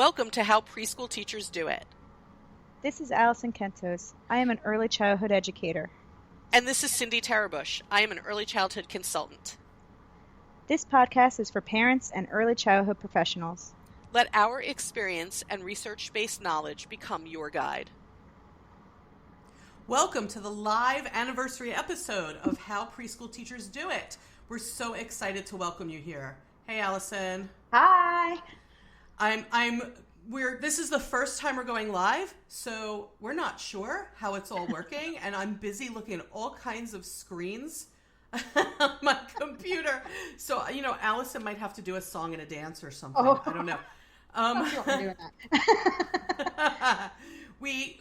Welcome to How Preschool Teachers Do It. This is Allison Kentos. I am an early childhood educator. And this is Cindy Tarabush. I am an early childhood consultant. This podcast is for parents and early childhood professionals. Let our experience and research-based knowledge become your guide. Welcome to the live anniversary episode of How Preschool Teachers Do It. We're so excited to welcome you here. Hey, Allison. Hi. This is the first time we're going live, so we're not sure how it's all working, and I'm busy looking at all kinds of screens on my computer. So, Allison might have to do a song and a dance or something. Oh. I don't know. Doing that. We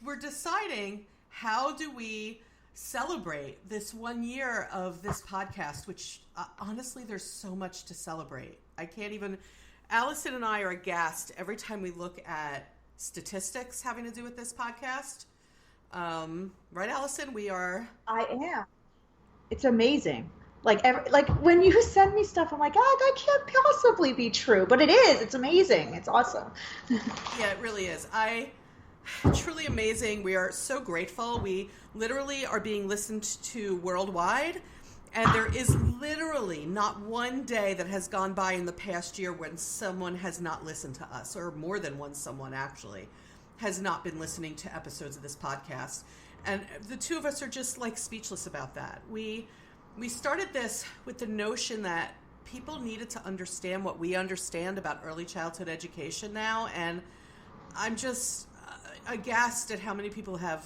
were deciding, how do we celebrate this 1 year of this podcast, which honestly, there's so much to celebrate. I can't even... Allison and I are aghast every time we look at statistics having to do with this podcast. Right, Allison? We are... I am. It's amazing. Like when you send me stuff, I'm like, that can't possibly be true. But it is. It's amazing. It's awesome. Yeah, it really is. Truly amazing. We are so grateful. We literally are being listened to worldwide. And there is literally not one day that has gone by in the past year when someone has not listened to us, or more than one someone actually has not been listening to episodes of this podcast. And the two of us are just like speechless about that. We started this with the notion that people needed to understand what we understand about early childhood education now. And I'm just aghast at how many people have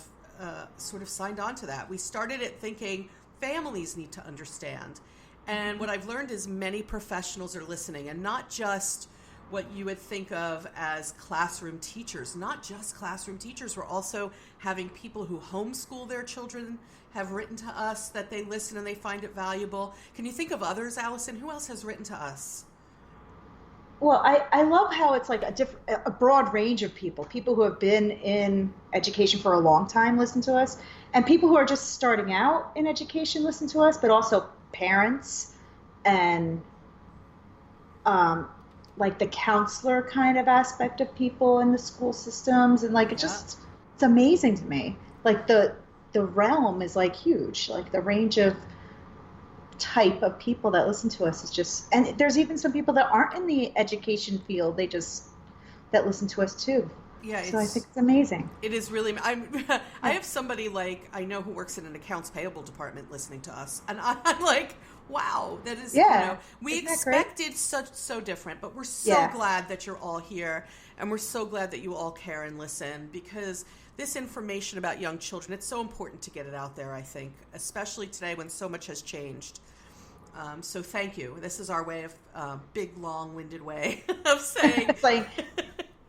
sort of signed on to that. We started it thinking families need to understand. And what I've learned is many professionals are listening, and not just what you would think of as classroom teachers. Not just classroom teachers. We're also having people who homeschool their children have written to us that they listen and they find it valuable. Can you think of others, Allison? Who else has written to us? Well, I love how it's like a broad range of people who have been in education for a long time listen to us, and people who are just starting out in education listen to us, but also parents and like the counselor kind of aspect of people in the school systems, and like it's amazing to me. Like the realm is like huge, like the range of type of people that listen to us is just, and there's even some people that aren't in the education field, that listen to us too. Yeah, so I think it's amazing. It is really. I have somebody like I know who works in an accounts payable department listening to us, and I'm like, wow, that is. We expected so different, but we're so glad that you're all here, and we're so glad that you all care and listen, because this information about young children, it's so important to get it out there, I think, especially today when so much has changed. So thank you. This is our way of, big, long-winded way of saying... It's like,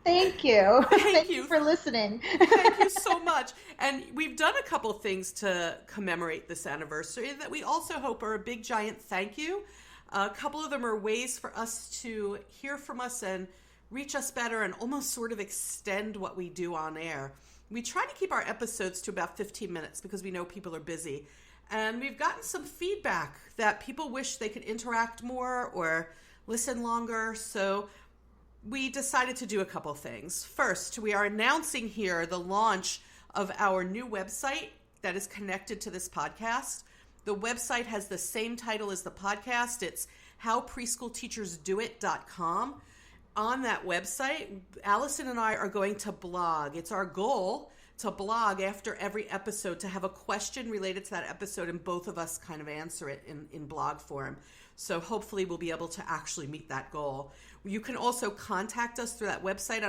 thank you. Thank you for listening. Thank you so much. And we've done a couple things to commemorate this anniversary that we also hope are a big, giant thank you. A couple of them are ways for us to hear from us and reach us better and almost sort of extend what we do on air. We try to keep our episodes to about 15 minutes because we know people are busy. And we've gotten some feedback that people wish they could interact more or listen longer. So we decided to do a couple things. First, we are announcing here the launch of our new website that is connected to this podcast. The website has the same title as the podcast. It's howpreschoolteachersdoit.com. On that website, Allison and I are going to blog. It's our goal to blog after every episode, to have a question related to that episode, and both of us kind of answer it in blog form. So hopefully we'll be able to actually meet that goal. You can also contact us through that website.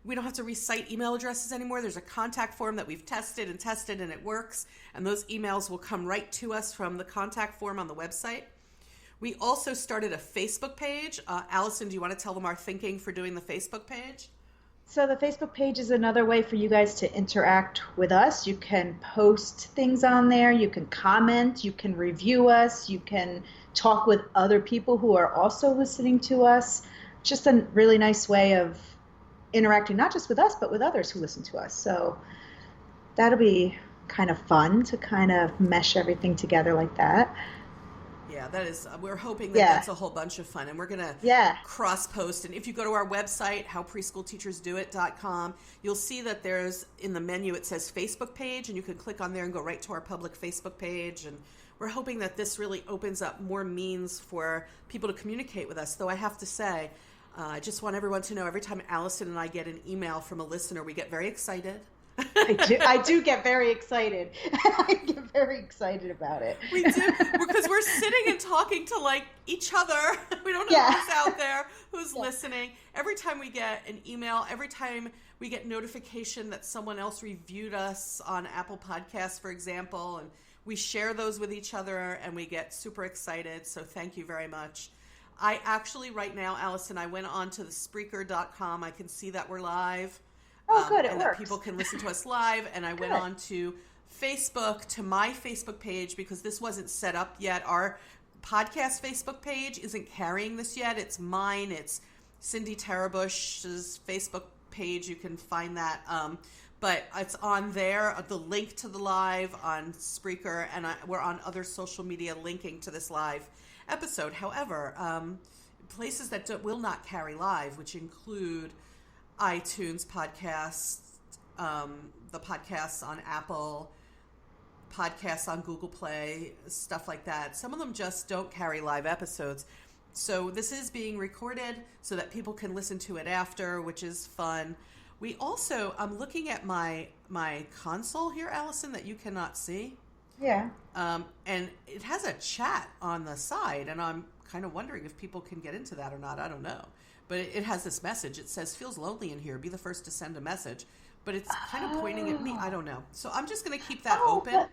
We don't have to recite email addresses anymore. There's a contact form that we've tested and it works. And those emails will come right to us from the contact form on the website. We also started a Facebook page. Allison, do you want to tell them our thinking for doing the Facebook page? So the Facebook page is another way for you guys to interact with us. You can post things on there. You can comment. You can review us. You can talk with other people who are also listening to us. Just a really nice way of interacting, not just with us, but with others who listen to us. So that'll be kind of fun to kind of mesh everything together like that. Yeah, that is, we're hoping that Yeah. that's a whole bunch of fun. And we're going to Yeah. cross-post. And if you go to our website, howpreschoolteachersdoit.com, you'll see that there's, in the menu, it says Facebook page, and you can click on there and go right to our public Facebook page. And we're hoping that this really opens up more means for people to communicate with us. Though I have to say, I just want everyone to know, every time Allison and I get an email from a listener, we get very excited. I do get very excited. I get very excited about it. We do, because we're sitting and talking to like each other. We don't know who's out there, who's listening. Every time we get an email, every time we get notification that someone else reviewed us on Apple Podcasts, for example, and we share those with each other and we get super excited. So thank you very much. I actually, right now, Allison, I went on to the Spreaker.com. I can see that we're live. Oh, good. It and works. that people can listen to us live. And I went on to Facebook, to my Facebook page, because this wasn't set up yet. Our podcast Facebook page isn't carrying this yet. It's mine. It's Cindy Tarabush's Facebook page. You can find that. But it's on there, the link to the live on Spreaker, and we're on other social media linking to this live episode. However, places that will not carry live, which include iTunes podcasts, the podcasts on Apple, podcasts on Google Play, stuff like that. Some of them just don't carry live episodes. So this is being recorded so that people can listen to it after, which is fun. We also, I'm looking at my console here, Allison, that you cannot see. Yeah. And it has a chat on the side, and I'm kind of wondering if people can get into that or not. I don't know. But it has this message. It says, feels lonely in here. Be the first to send a message. But it's kind of pointing at me. I don't know. So I'm just going to keep that open.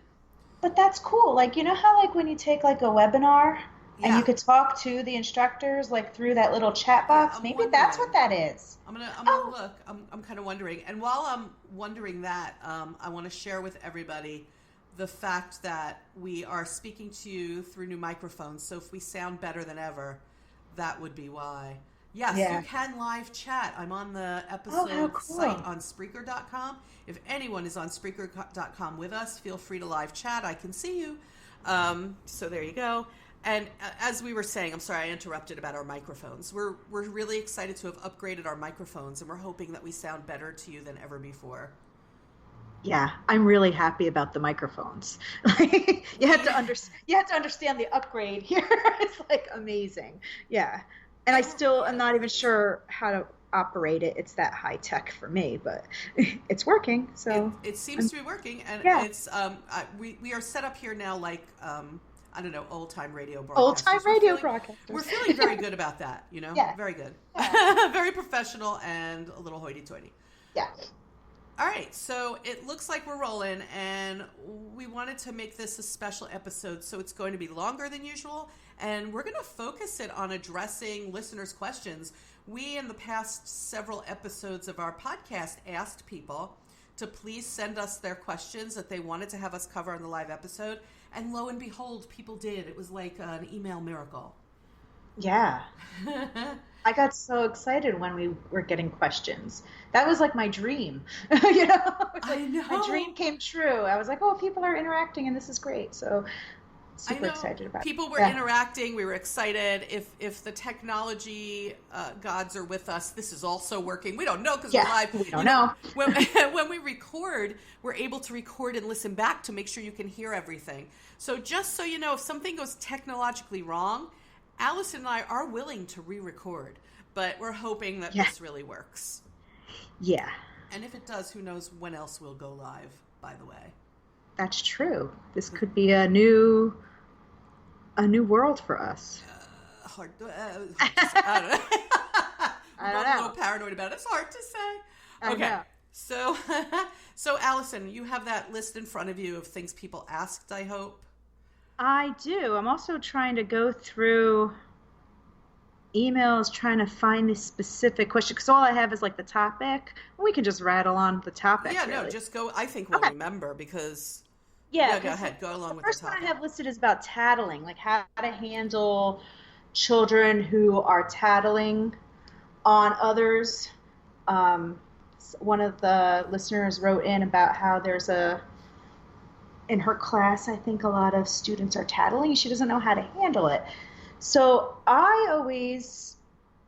But that's cool. Like, you know how like when you take like a webinar and you could talk to the instructors like through that little chat box? Maybe that's what that is. I'm gonna look. I'm kind of wondering. And while I'm wondering that, I want to share with everybody the fact that we are speaking to you through new microphones. So if we sound better than ever, that would be why. Yes, you can live chat. I'm on the episode site on Spreaker.com. If anyone is on Spreaker.com with us, feel free to live chat. I can see you. So there you go. And as we were saying, I'm sorry I interrupted about our microphones. We're really excited to have upgraded our microphones, and we're hoping that we sound better to you than ever before. Yeah, I'm really happy about the microphones. you have to understand the upgrade here. It's like amazing. Yeah. And I still am not even sure how to operate it. It's that high tech for me, but it's working. So it seems to be working, and it's we are set up here now like I don't know, old time radio broadcasters. Old time radio broadcasters. We're feeling very good about that, you know. Yeah. Very good. Yeah. Very professional and a little hoity-toity. Yeah. All right, so it looks like we're rolling, and we wanted to make this a special episode, so it's going to be longer than usual, and we're going to focus it on addressing listeners' questions. We, in the past several episodes of our podcast, asked people to please send us their questions that they wanted to have us cover on the live episode, and lo and behold, people did. It was like an email miracle. Yeah. I got so excited when we were getting questions. That was like my dream. You know? I know. My dream came true. I was like, oh, people are interacting and this is great. So super excited about it. People were interacting. We were excited. If the technology gods are with us, this is also working. We don't know because we're live. We don't know. When we record, we're able to record and listen back to make sure you can hear everything. So just so you know, if something goes technologically wrong, Allison and I are willing to re-record, but we're hoping that this really works. Yeah. And if it does, who knows when else we'll go live, by the way. That's true. This could be a new world for us. Hard to say. I don't know. I'm a little paranoid about it. It's hard to say. Okay. So Allison, you have that list in front of you of things people asked, I hope. I do. I'm also trying to go through emails, trying to find this specific question, because all I have is like the topic. We can just rattle on the topic. Yeah, really. No, just go. I think we'll remember because. Go ahead. Go along with the topic. The first one I have listed is about tattling, like how to handle children who are tattling on others. One of the listeners wrote in about how there's in her class, I think a lot of students are tattling. She doesn't know how to handle it. So I always,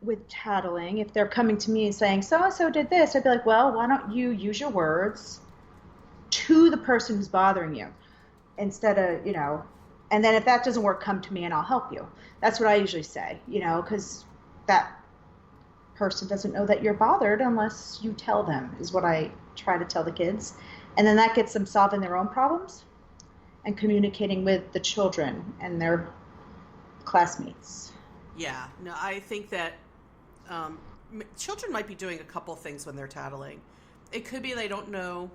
with tattling, if they're coming to me and saying, so and so did this, I'd be like, well, why don't you use your words to the person who's bothering you instead of, and then if that doesn't work, come to me and I'll help you. That's what I usually say, because that person doesn't know that you're bothered unless you tell them, is what I try to tell the kids. And then that gets them solving their own problems and communicating with the children and their classmates. Yeah, no, I think that children might be doing a couple things when they're tattling. It could be they don't know,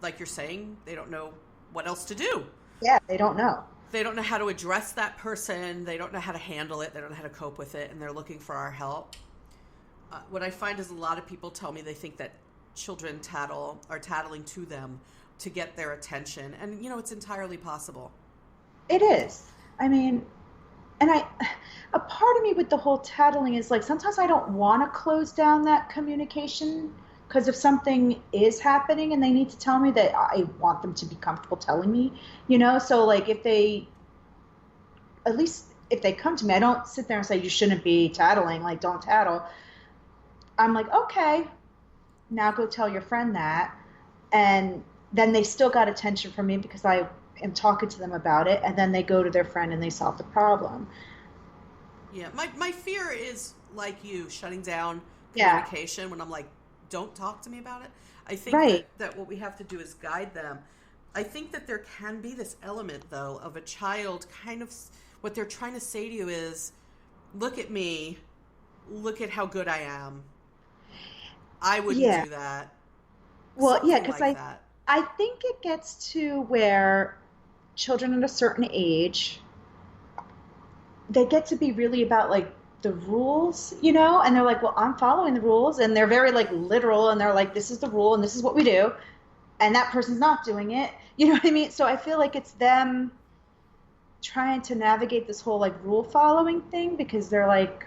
like you're saying, they don't know what else to do. Yeah, they don't know. They don't know how to address that person. They don't know how to handle it. They don't know how to cope with it, and they're looking for our help. What I find is a lot of people tell me they think that children are tattling to them to get their attention. And, it's entirely possible. It is. I mean, and a part of me with the whole tattling is like, sometimes I don't want to close down that communication, because if something is happening and they need to tell me, that I want them to be comfortable telling me, so like at least if they come to me, I don't sit there and say, you shouldn't be tattling, like don't tattle. I'm like, okay, now go tell your friend that. And then they still got attention from me because I am talking to them about it. And then they go to their friend and they solve the problem. Yeah. My fear is like you, shutting down communication when I'm like, don't talk to me about it. I think that what we have to do is guide them. I think that there can be this element, though, of a child kind of, what they're trying to say to you is, look at me, look at how good I am. I wouldn't do that. Well, Something yeah, because like I think it gets to where children at a certain age, they get to be really about like the rules, and they're like, well, I'm following the rules, and they're very like literal, and they're like, this is the rule and this is what we do, and that person's not doing it. You know what I mean? So I feel like it's them trying to navigate this whole like rule following thing, because they're like,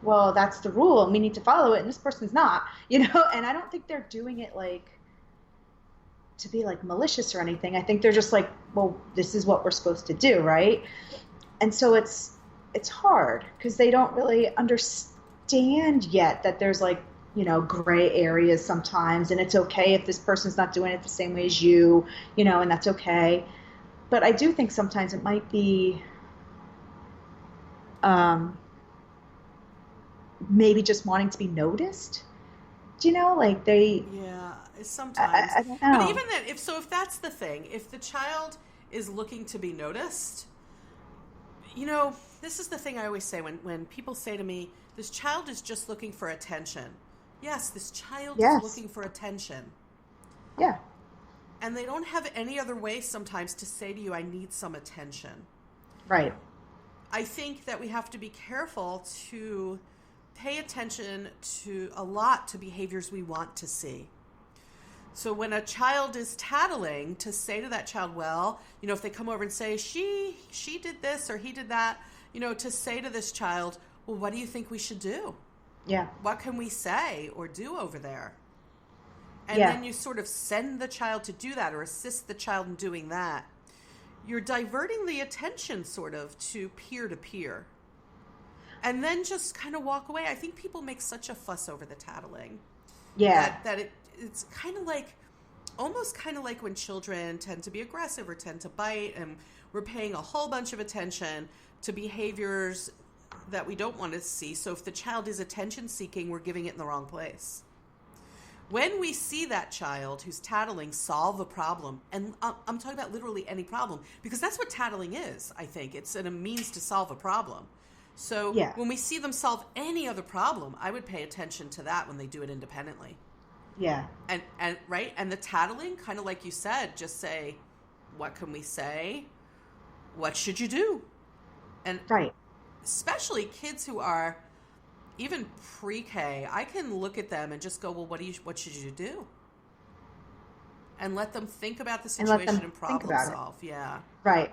well, that's the rule and we need to follow it, and this person's not, and I don't think they're doing it like to be like malicious or anything. I think they're just like, well, this is what we're supposed to do, right? And so it's hard because they don't really understand yet that there's like, gray areas sometimes, and it's okay if this person's not doing it the same way as you, and that's okay. But I do think sometimes it might be maybe just wanting to be noticed. Do you know, like they... Yeah, sometimes. I don't know. But even then, if that's the thing, if the child is looking to be noticed, this is the thing I always say when people say to me, this child is just looking for attention. Yes, this child is looking for attention. Yeah. And they don't have any other way sometimes to say to you, I need some attention. Right. I think that we have to be careful to pay attention to behaviors we want to see. So when a child is tattling, to say to that child, well, if they come over and say, she did this or he did that, to say to this child, well, what do you think we should do? Yeah. What can we say or do over there? And then you sort of send the child to do that or assist the child in doing that. You're diverting the attention sort of to peer. And then just kind of walk away. I think people make such a fuss over the tattling. Yeah. That it's kind of like, almost kind of like when children tend to be aggressive or tend to bite, and we're paying a whole bunch of attention to behaviors that we don't want to see. So if the child is attention seeking, we're giving it in the wrong place. When we see that child who's tattling solve a problem, and I'm talking about literally any problem, because that's what tattling is, I think. It's a means to solve a problem. So when we see them solve any other problem, I would pay attention to that when they do it independently. Yeah. And right? And the tattling, kind of like you said, just say, what can we say? What should you do? And especially kids who are even pre-K, I can look at them and just go, well, what should you do? And let them think about the situation and problem solve. Yeah. Right.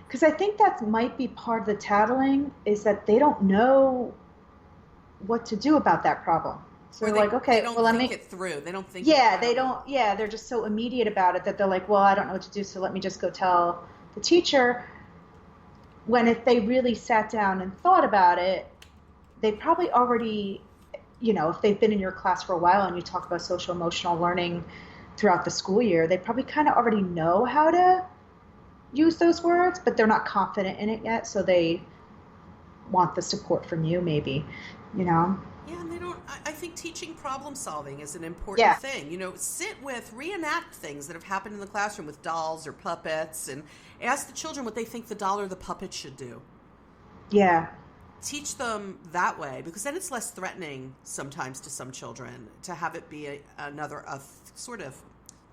Because I think that might be part of the tattling, is that they don't know what to do about that problem. So Or they're like, they okay, don't well, let think me, it through. They don't think it yeah, they out. don't, yeah, they're just so immediate about it that they're like, well, I don't know what to do, so let me just go tell the teacher. When if they really sat down and thought about it, they probably already, if they've been in your class for a while and you talk about social emotional learning throughout the school year, they probably kind of already know how to use those words, but they're not confident in it yet, so they want the support from you, maybe, you know? Yeah, and they don't. I think teaching problem solving is an important Yeah, thing. Reenact things that have happened in the classroom with dolls or puppets, and ask the children what they think the doll or the puppet should do. yeah, Teach them that way, because then it's less threatening sometimes to some children to have it be sort of,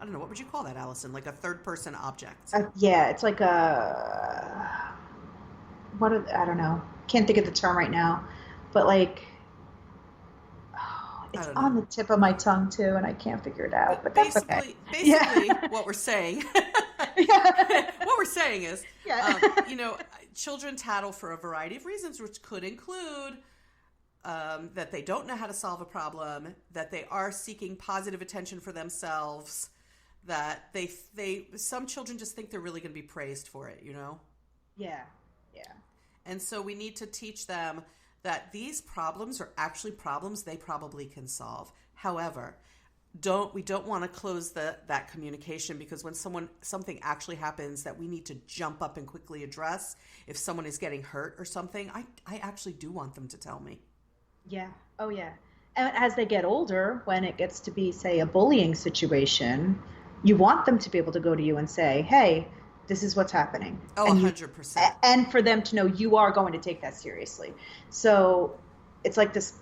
I don't know, what would you call that, Allison? Like a third person object. yeah. It's like I don't know. Can't think of the term right now, but like, I it's don't on know. the tip of my tongue too, and I can't figure it out. But But that's okay. basically, Yeah, what we're saying, yeah, what we're saying is, yeah, children tattle for a variety of reasons, which could include that they don't know how to solve a problem, that they are seeking positive attention for themselves, that some children just think they're really going to be praised for it. yeah, yeah, And so we need to teach them that these problems are actually problems they probably can solve. However, we don't want to close that communication, because when something actually happens that we need to jump up and quickly address, if someone is getting hurt or something, I actually do want them to tell me. yeah. Oh, yeah. And as they get older, when it gets to be, say, a bullying situation, you want them to be able to go to you and say, "Hey, this is what's happening," Oh, and 100%. and for them to know you are going to take that seriously. So it's like this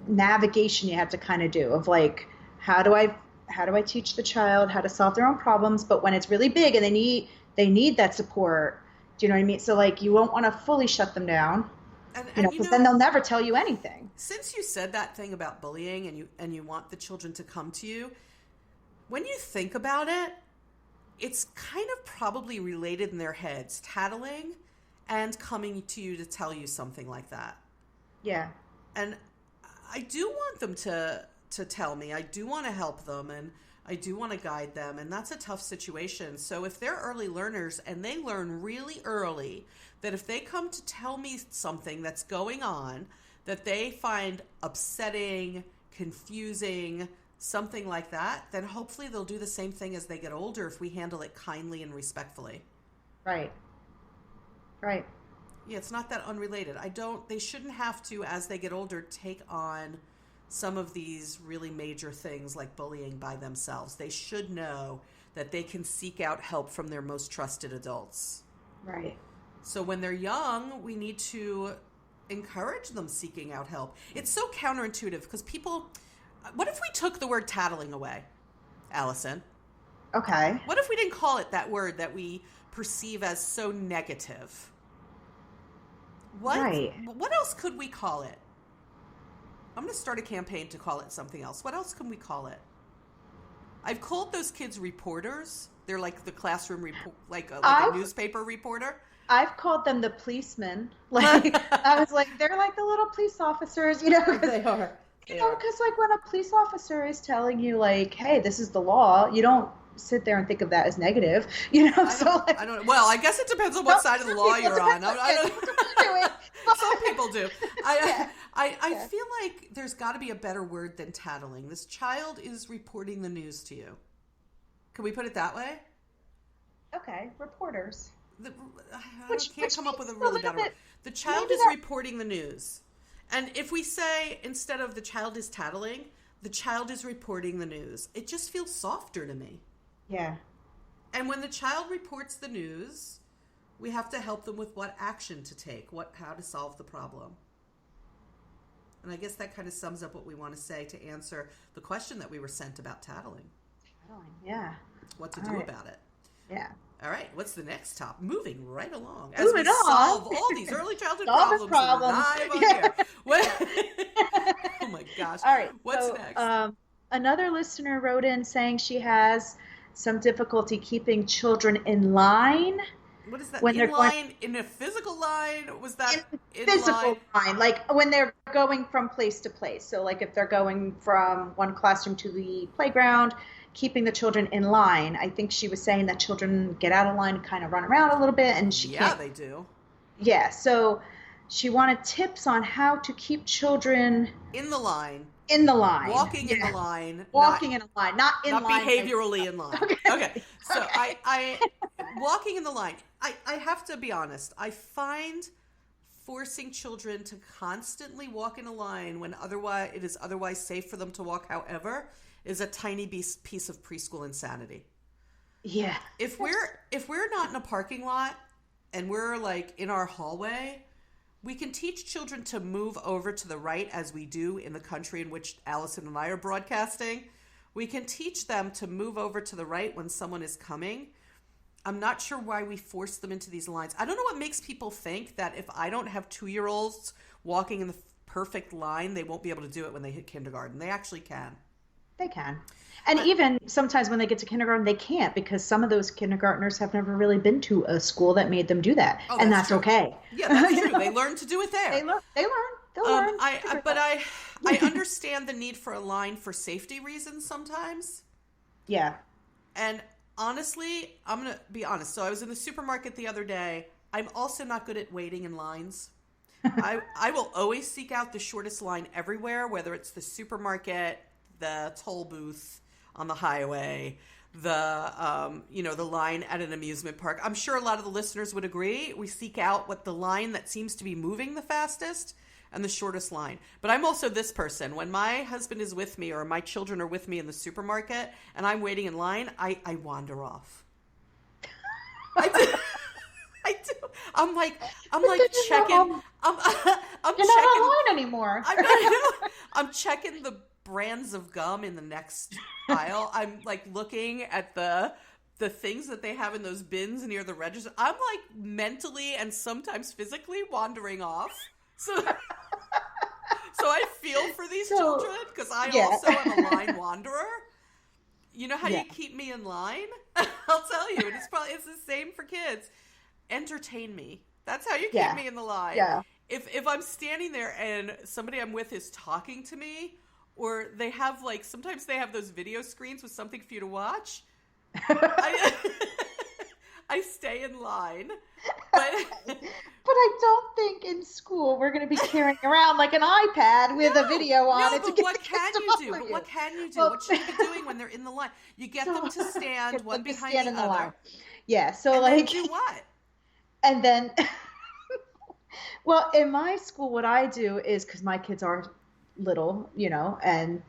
navigation you have to kind of do of like, how do I teach the child how to solve their own problems, but when it's really big and they need that support. Do you know what I mean? So like, you won't want to fully shut them down, And because then they'll never tell you anything. since you said that thing about bullying, and you want the children to come to you, when you think about it, it's kind of probably related in their heads, tattling and coming to you to tell you something like that. Yeah, And I do want them to tell me. I do want to help them, and I do want to guide them, and that's a tough situation. So if they're early learners and they learn really early that if they come to tell me something that's going on that they find upsetting, confusing, something like that, then hopefully they'll do the same thing as they get older if we handle it kindly and respectfully. right, right. Yeah, it's not that unrelated. They shouldn't have to, as they get older, take on some of these really major things like bullying by themselves. They should know that they can seek out help from their most trusted adults. Right. So when they're young, we need to encourage them seeking out help. It's so counterintuitive because what if we took the word tattling away, Allison? Okay. What if we didn't call it that word that we perceive as so negative? Right. What else could we call it? I'm going to start a campaign to call it something else. What else can we call it? I've called those kids reporters. They're like the classroom like a newspaper reporter. I've called them the policemen. Like, I was like, they're like the little police officers, They are. because like when a police officer is telling you like, hey, this is the law, you don't sit there and think of that as negative, I don't know. Well, I guess it depends on what side of the law you're on. Some people do. I feel like there's got to be a better word than tattling. This child is reporting the news to you. Can we put it that way? Okay, reporters. I can't come up with a really better word. The child is reporting the news. And if we say, instead of the child is tattling, the child is reporting the news, it just feels softer to me. Yeah. And when the child reports the news, we have to help them with what action to take, how to solve the problem. And I guess that kind of sums up what we want to say to answer the question that we were sent about tattling. Yeah. What to do about it. Yeah. All right, what's the next top? Moving right along. Moving we on. solve all these early childhood Solve problems live on here. Oh my gosh. All right. What's next? Another listener wrote in saying she has some difficulty keeping children in line What is that? when they're In going line, in a physical line? Was that in physical line? line, like when they're going from place to place. So like if they're going from one classroom to the playground, keeping the children in line. I think she was saying that children get out of line and kind of run around a little bit, and she Yeah, can't. they do. Yeah, so she wanted tips on how to keep children In the line, in the line. walking in the Yeah, line, not walking in a line, not in not line like behaviorally in line. okay, Okay, so okay. I walking in the line. I have to be honest. I find forcing children to constantly walk in a line when otherwise it is otherwise safe for them to walk, however, is a tiny piece of preschool insanity. Yeah. If we're not in a parking lot and we're like in our hallway, we can teach children to move over to the right as we do in the country in which Allison and I are broadcasting. We can teach them to move over to the right when someone is coming. I'm not sure why we force them into these lines. I don't know what makes people think that if I don't have 2-year-olds walking in the perfect line, they won't be able to do it when they hit kindergarten. They actually can. They can. And But even sometimes when they get to kindergarten, they can't because some of those kindergartners have never really been to a school that made them do that. oh, And that's that's true. okay. Yeah, that's You true. know, They learn to do it there. they'll learn. But I understand the need for a line for safety reasons sometimes. Yeah. And honestly, I'm going to be honest. So I was in the supermarket the other day. I'm also not good at waiting in lines. I will always seek out the shortest line everywhere, whether it's the supermarket, the toll booth on the highway, the line at an amusement park. I'm sure a lot of the listeners would agree. We seek out what the line that seems to be moving the fastest and the shortest line. But I'm also this person. When my husband is with me or my children are with me in the supermarket and I'm waiting in line, I wander off. I do. I do. I'm like Because checking. I'm you're not checking. online anymore. I'm checking the brands of gum in the next aisle. I'm like looking at the things that they have in those bins near the register. I'm like mentally and sometimes physically wandering off. So I feel for these So, children because I yeah. also am a line wanderer. You know how Yeah. you keep me in line? I'll tell you, and it's the same for kids. Entertain me. That's how you keep Yeah. me in the line. Yeah. If I'm standing there and somebody I'm with is talking to me, or they have sometimes they have those video screens with something for you to watch, I I stay in line. But But I don't think in school we're going to be carrying around like an iPad with a video on it to but get what the kids can to you do? follow But you. what can you do? Well, What should you be doing when they're in the line? You get them to stand get one them to behind stand the in the other, line. Yeah. So and then like, do what? and then, well, in my school, what I do is because my kids are little, and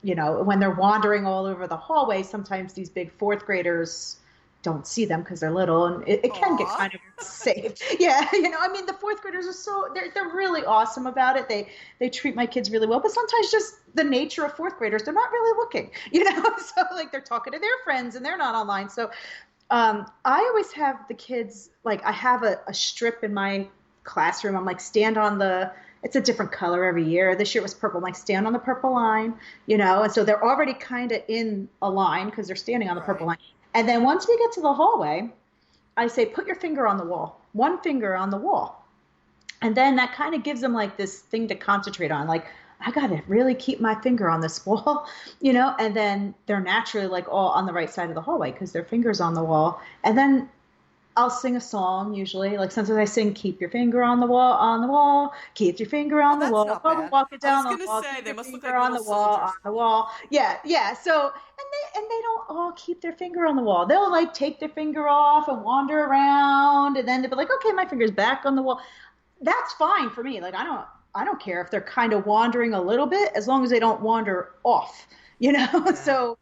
when they're wandering all over the hallway, sometimes these big fourth graders don't see them because they're little, and it can get Aw. kind of safe. Yeah, I mean, the fourth graders are they're really awesome about it. They treat my kids really well, but sometimes just the nature of fourth graders, they're not really looking, so like they're talking to their friends and they're not online. So I always have the kids, like I have a strip in my classroom. I'm like, stand on it's a different color every year. This year it was purple. I'm like, stand on the purple line, and so they're already kind of in a line because they're standing on the purple Right. line. And then once we get to the hallway, I say, put your finger on the wall, one finger on the wall. And then that kind of gives them like this thing to concentrate on. Like, I got to really keep my finger on this wall, and then they're naturally like all on the right side of the hallway because their finger's on the wall. And then I'll sing a song usually. Like sometimes I sing, keep your finger on the wall, keep your finger Oh, on the that's wall, not go bad. walk it I was down the gonna wall, say keep they your must look finger like on little the wall, soldiers. Yeah, yeah. So and they don't all keep their finger on the wall. They'll like take their finger off and wander around, and then they'll be like, okay, my finger's back on the wall. That's fine for me. Like I don't care if they're kind of wandering a little bit as long as they don't wander off, Yeah. So,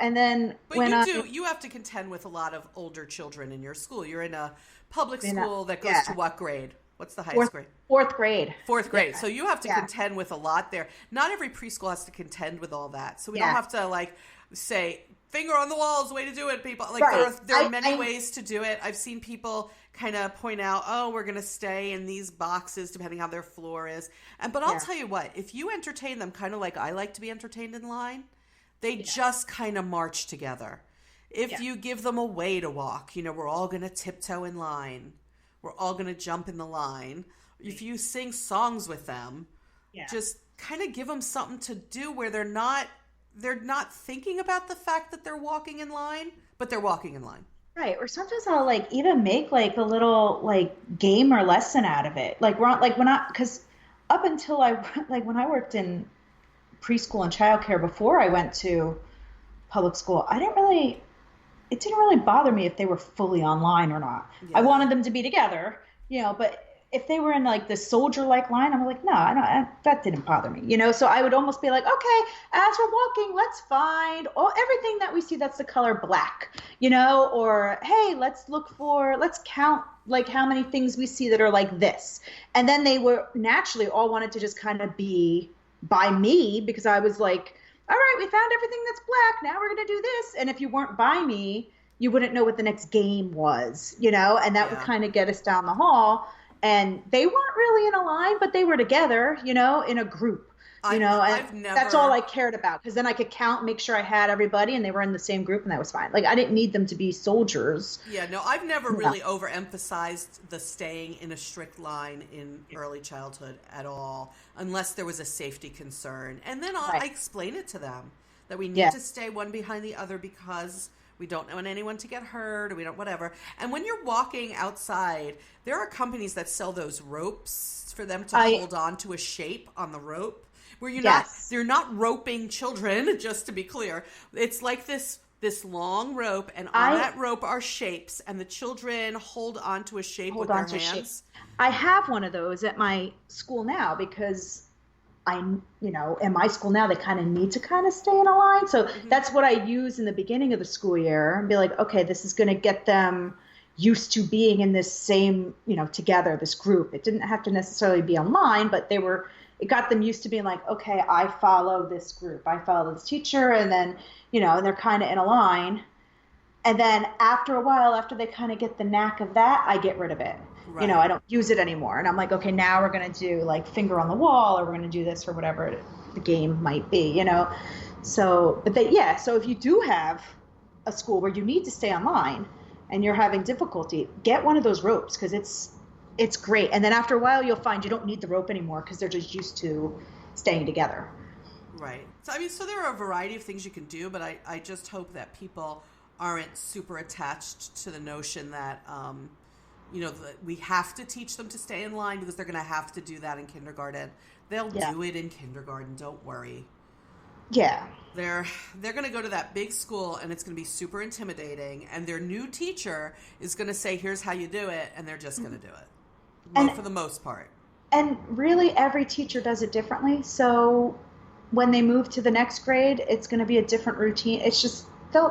and then But when you have to contend with a lot of older children in your school. You're in a public in a, school that goes yeah, to what grade? What's the highest fourth grade? fourth grade. Fourth grade. Yeah. So you have to Yeah. contend with a lot there. Not every preschool has to contend with all that. So we don't Yeah. have to say finger on the wall is the way to do it, people. Right. There are many ways to do it. I've seen people kind of point out, oh, we're going to stay in these boxes depending on how their floor is. But I'll Yeah. tell you what, if you entertain them kind of like I like to be entertained in line, they Yeah. just kind of march together. if Yeah. you give them a way to walk, we're all going to tiptoe in line. We're all going to jump in the line. If you sing songs with them, Yeah. just kind of give them something to do where they're not thinking about the fact that they're walking in line, but they're walking in line. Right. Or sometimes I'll like even make like a little like game or lesson out of it. Like we're on, like when I because up until I like when I worked in preschool and childcare before I went to public school, it didn't really bother me if they were fully online or not. I Yeah. wanted them to be together, but if they were in like the soldier-like line, I'm like, no, that didn't bother me, So I would almost be like, okay, as we're walking, let's find everything that we see that's the color black, or hey, let's count like how many things we see that are like this. And then they were naturally all wanted to just kind of be by me because I was like, all right, we found everything that's black. Now we're going to do this. And if you weren't by me, you wouldn't know what the next game was, and that would Yeah. kind of get us down the hall. And they weren't really in a line, but they were together, in a group, and I've that's all never. I cared about because then I could count, make sure I had everybody and they were in the same group and that was fine. Like I didn't need them to be soldiers. Yeah, no, I've never Yeah. really overemphasized the staying in a strict line in early childhood at all, unless there was a safety concern. And then I Right. explain it to them that we need Yeah. to stay one behind the other because we don't want anyone to get hurt or we don't, whatever. And when you're walking outside, there are companies that sell those ropes for them to I hold on to a shape on the rope where Yes. you're not roping children, just to be clear. It's like this long rope, and on I that rope are shapes, and the children hold onto a shape hold with their on to shape. hands. I have one of those at my school now because in my school now, they kind of need to kind of stay in a line. So Hmm. that's what I use in the beginning of the school year and be like, okay, this is going to get them used to being in this same, together, this group. It didn't have to necessarily be online, but it got them used to being like, okay, I follow this group. I follow this teacher. And then, and they're kind of in a line. And then after a while, after they kind of get the knack of that, I get rid of it. Right. I don't use it anymore. And I'm like, okay, now we're going to do like finger on the wall or we're going to do this or whatever the game might be. So, so if you do have a school where you need to stay online and you're having difficulty, get one of those ropes because it's great. And then after a while, you'll find you don't need the rope anymore because they're just used to staying together. Right. So, so there are a variety of things you can do, but I just hope that people aren't super attached to the notion that, that we have to teach them to stay in line because they're going to have to do that in kindergarten. They'll Yeah. do it in kindergarten. Don't worry. Yeah. They're going to go to that big school and it's going to be super intimidating. And their new teacher is going to say, "Here's how you do it," and they're just going to do it. Well, And for the most part. And really, every teacher does it differently. So when they move to the next grade, it's going to be a different routine. It's just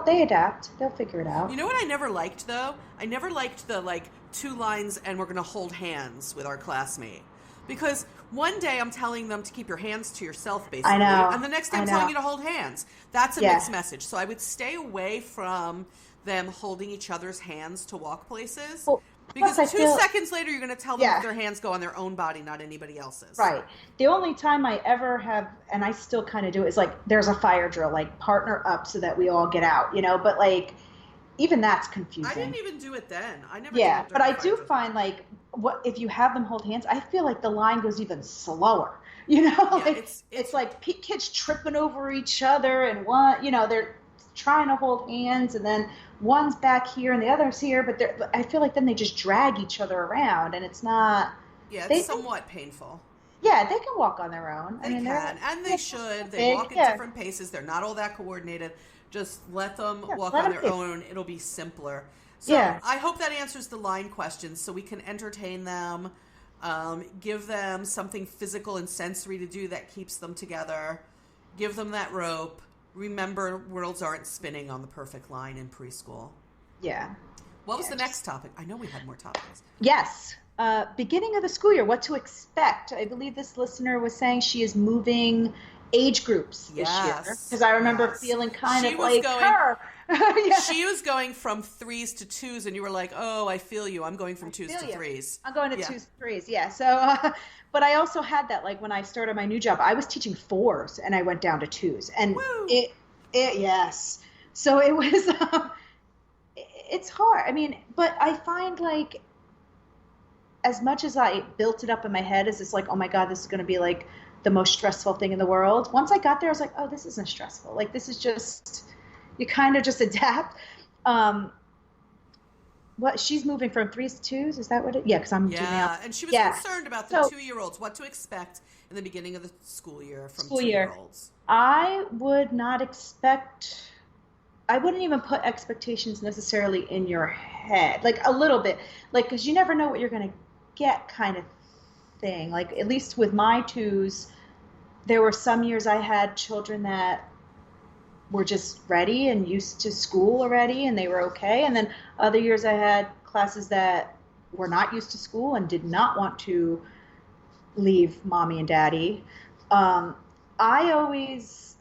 they adapt. They'll figure it out. You know what I never liked though? I never liked the two lines and we're going to hold hands with our classmate. Because one day I'm telling them to keep your hands to yourself, basically. I know. And the next day I I'm telling know. you to hold hands. That's a Yeah. mixed message. So I would stay away from them holding each other's hands to walk places. Well, Because plus I 2 feel seconds later, you're going to tell them Yeah. that their hands go on their own body, not anybody else's. right. The only time I ever have, and I still kind of do it, is like there's a fire drill, like partner up so that we all get out, But like even that's I confusing. didn't even do it then. I never Yeah, did it but I during do fire drill. find like what if you have them hold hands, I feel like the line goes even slower. Yeah, Like it's like kids tripping over each other and they're trying to hold hands and then one's back here and the other's here, but I feel like then they just drag each other around and it's not. Yeah, They it's somewhat painful. Yeah, they can walk on their own. They can, and they they're should. They big, walk at yeah. different paces. They're not all that coordinated. Just let them Yeah, walk let on them their be. own. It'll be simpler. So Yeah. I hope that answers the line questions so we can entertain them, give them something physical and sensory to do that keeps them together, give them that rope. Remember, worlds aren't spinning on the perfect line in preschool. Yeah. What was Yeah, the next topic? I know we had more topics. Yes. Beginning of the school year, what to expect. I believe this listener was saying she is moving age groups this year. Yes, Because I remember yes. feeling kind She of was like going- her. Yeah. She was going from 3s to 2s, and you were like, "Oh, I feel you. I'm going from I 2s feel to you. 3s." I'm going to Yeah. 2s, 3s, yeah. So, but I also had that, like when I started my new job, I was teaching 4s and I went down to 2s. And Woo! yes. So it was, it's hard. I mean, but I find like as much as I built it up in my head as it's like, oh my God, this is going to be like the most stressful thing in the world. Once I got there, I was like, oh, this isn't stressful. Like this is just, you kind of just adapt. Um, what she's moving from threes to twos? Is that what it? Yeah, because I'm doing Yeah, now. and she was Yeah. concerned about the So 2-year-olds, what to expect in the beginning of the school year from school two year, year olds. I would not expect. I wouldn't even put expectations necessarily in your head, like a little bit, like because you never know what you're gonna get, kind of thing. Like at least with my twos, there were some years I had children that were just ready and used to school already and they were okay. And then other years I had classes that were not used to school and did not want to leave mommy and daddy. Um, I always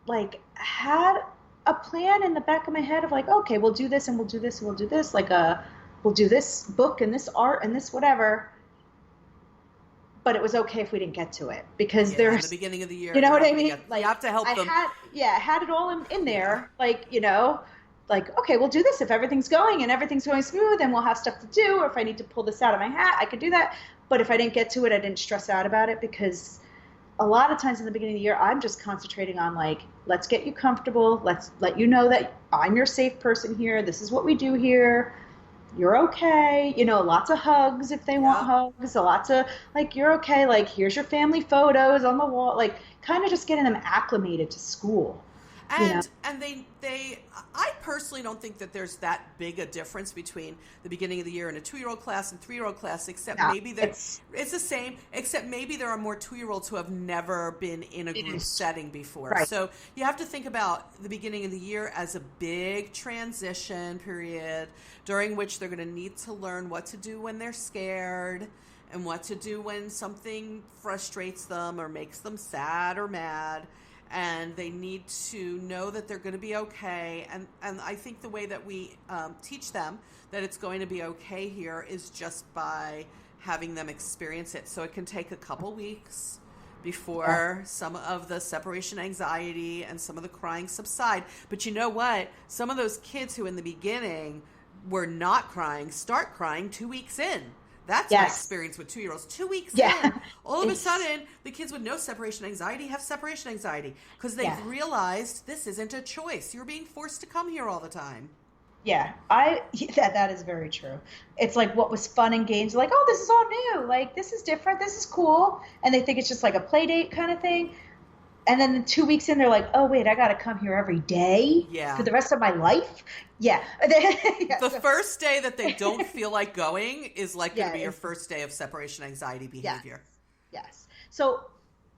like had a plan in the back of my head of like, okay, we'll do this and we'll do this and we'll do this. Like we'll do this book and this art and this whatever. But it was okay if we didn't get to it because Yeah, in the there's, beginning of the year, you know you're what not I going to mean? get, you Like have to help them. I had it all in Yeah. there. Like, like, okay, we'll do this if everything's going and everything's going smooth and we'll have stuff to do. Or if I need to pull this out of my hat, I could do that. But if I didn't get to it, I didn't stress out about it because a lot of times in the beginning of the year, I'm just concentrating on like, let's get you comfortable. Let's let you know that I'm your safe person here. This is what we do here. You're okay. Lots of hugs if they want Yeah. hugs. Lots of like, you're okay. Like, here's your family photos on the wall. Like, kind of just getting them acclimated to school. You know? And they I personally don't think that there's that big a difference between the beginning of the year in a 2-year-old class and 3-year-old class, except Yeah, maybe it's the same, except maybe there are more 2-year-olds who have never been in a it group is setting before. right. So you have to think about the beginning of the year as a big transition period during which they're going to need to learn what to do when they're scared and what to do when something frustrates them or makes them sad or mad, and they need to know that they're going to be okay. And I think the way that we teach them that it's going to be okay here is just by having them experience it. So it can take a couple weeks Yeah. before some of the separation anxiety and some of the crying subside. But you know what? Some of those kids who in the beginning were not crying start crying 2 weeks in. That's my Yes. experience with 2-year-olds. 2 weeks Yeah. in, all of a It's sudden, the kids with no separation anxiety have separation anxiety because yeah. they've realized this isn't a choice. You're being forced to come here all the time. Yeah. That is very true. It's like what was fun in games, like, oh, this is all new. Like this is different. This is cool. And they think it's just like a play date kind of thing. And then 2 weeks in, they're like, oh, wait, I got to come here every day for Yeah. the rest of my life. Yeah. Yeah. The first day that they don't feel like going is like going to Yeah. be your first day of separation anxiety Yes. behavior. Yes. So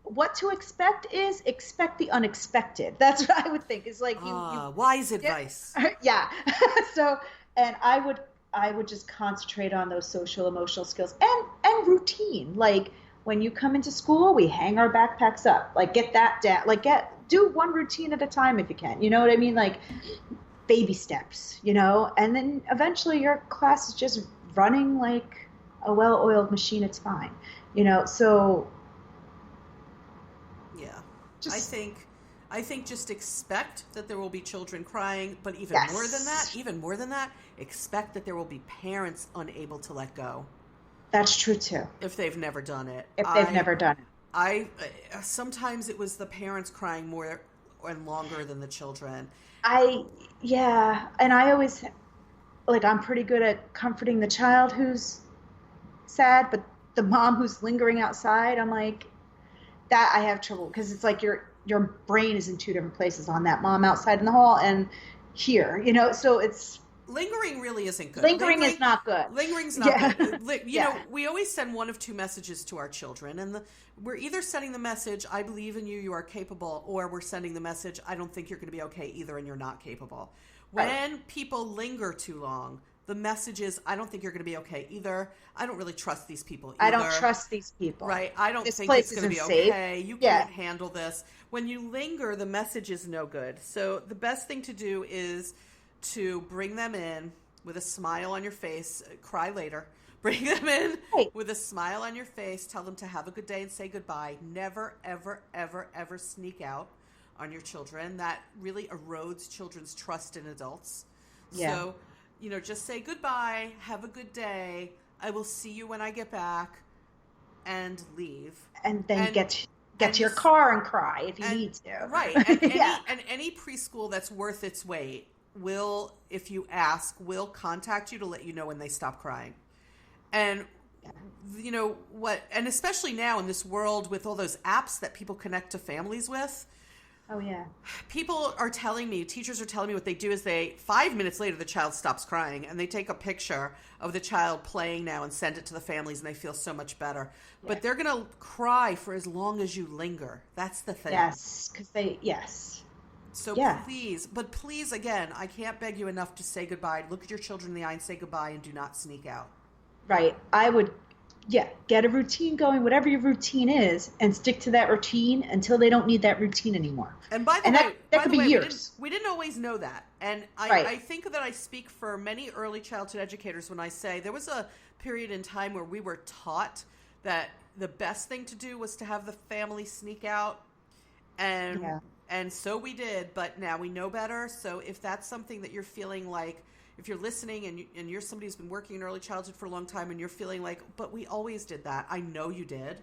what to expect is expect the unexpected. That's what I would think is like you Wise yeah. advice. Yeah. So, and I would just concentrate on those social emotional skills and routine. Like when you come into school, we hang our backpacks up. Like get that down. Like do one routine at a time if you can. You know what I mean? Like baby steps, and then eventually your class is just running like a well-oiled machine. It's fine. So Yeah. I just think I think just expect that there will be children crying, but yes, even more than that, expect that there will be parents unable to let go that's true too. if they've never done it. If they've never done it. I sometimes it was the parents crying more and longer than the children. Yeah, and I always like I'm pretty good at comforting the child who's sad, but the mom who's lingering outside, I'm like that I have trouble because it's like your brain is in two different places on that mom outside in the hall and here, so it's Lingering really isn't good. lingering is not good. Lingering's not Yeah. good. Yeah. We always send one of two messages to our children, and we're either sending the message, I believe in you, you are capable, or we're sending the message, I don't think you're going to be okay either, and you're not capable. Right. When people linger too long, the message is, I don't think you're going to be okay either. I don't really trust these people either. I don't trust these people. Right. I don't This think place it's going to be isn't safe. okay. You Yeah. can't handle this. When you linger, the message is no good. So the best thing to do is to bring them in with a smile on your face, cry later. Bring them in Right. with a smile on your face, tell them to have a good day and say goodbye. Never, ever, ever, ever sneak out on your children. That really erodes children's trust in adults. Yeah. So, just say goodbye, have a good day. I will see you when I get back, and leave. And then And get and to your this car and cry if you and need to. right, and Yeah. any preschool that's worth its weight will, if you ask, will contact you to let you know when they stop crying. And what, and especially now in this world with all those apps that people connect to families with, Oh yeah. teachers are telling me what they do is 5 minutes later, the child stops crying and they take a picture of the child playing now and send it to the families, and they feel so much better. Yeah. But they're going to cry for as long as you linger. That's the thing. Yes, because yes. So Yeah. please, again, I can't beg you enough to say goodbye. Look at your children in the eye and say goodbye, and do not sneak out. Right. I would, get a routine going, whatever your routine is, and stick to that routine until they don't need that routine anymore. And by the way, that could be years. We didn't always know that. And Right. I think that I speak for many early childhood educators when I say there was a period in time where we were taught that the best thing to do was to have the family sneak out. And Yeah. and so we did, but now we know better. So if that's something that you're feeling like, if you're listening and you're somebody who's been working in early childhood for a long time and you're feeling like, but we always did that. I know you did.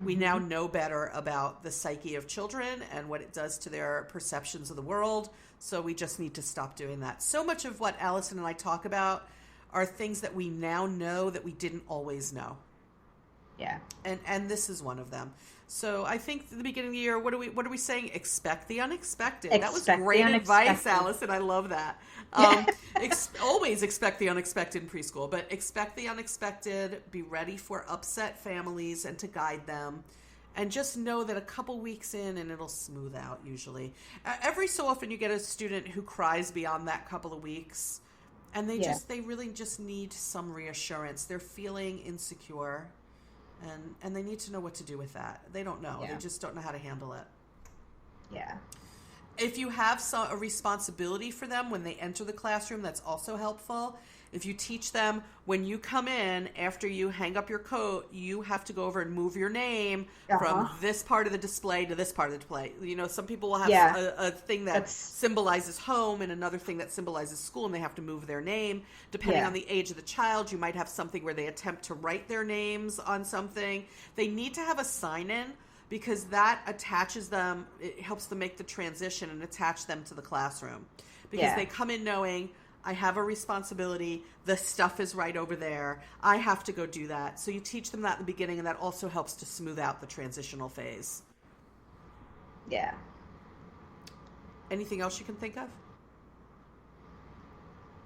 We now know better about the psyche of children and what it does to their perceptions of the world. So we just need to stop doing that. So much of what Allison and I talk about are things that we now know that we didn't always know. Yeah. And this is one of them. So I think at the beginning of the year, what are we saying? Expect the unexpected. That was Expect the great advice, unexpected. Allison. I love that. Always expect the unexpected in preschool, but expect the unexpected. Be ready for upset families and to guide them. And just know that a couple weeks in and it'll smooth out usually. Every so often you get a student who cries beyond that couple of weeks, and they really just need some reassurance. They're feeling insecure. And they need to know what to do with that. They don't know. Yeah. They just don't know how to handle it. Yeah. If you have a responsibility for them when they enter the classroom, that's also helpful. If you teach them when you come in, after you hang up your coat, you have to go over and move your name from this part of the display to this part of the display. Some people will have a thing that symbolizes home and another thing that symbolizes school, and they have to move their name. Depending on the age of the child, you might have something where they attempt to write their names on something. They need to have a sign-in because that attaches them. It helps them make the transition and attach them to the classroom because they come in knowing, I have a responsibility. The stuff is right over there. I have to go do that. So you teach them that in the beginning, and that also helps to smooth out the transitional phase. Yeah. Anything else you can think of?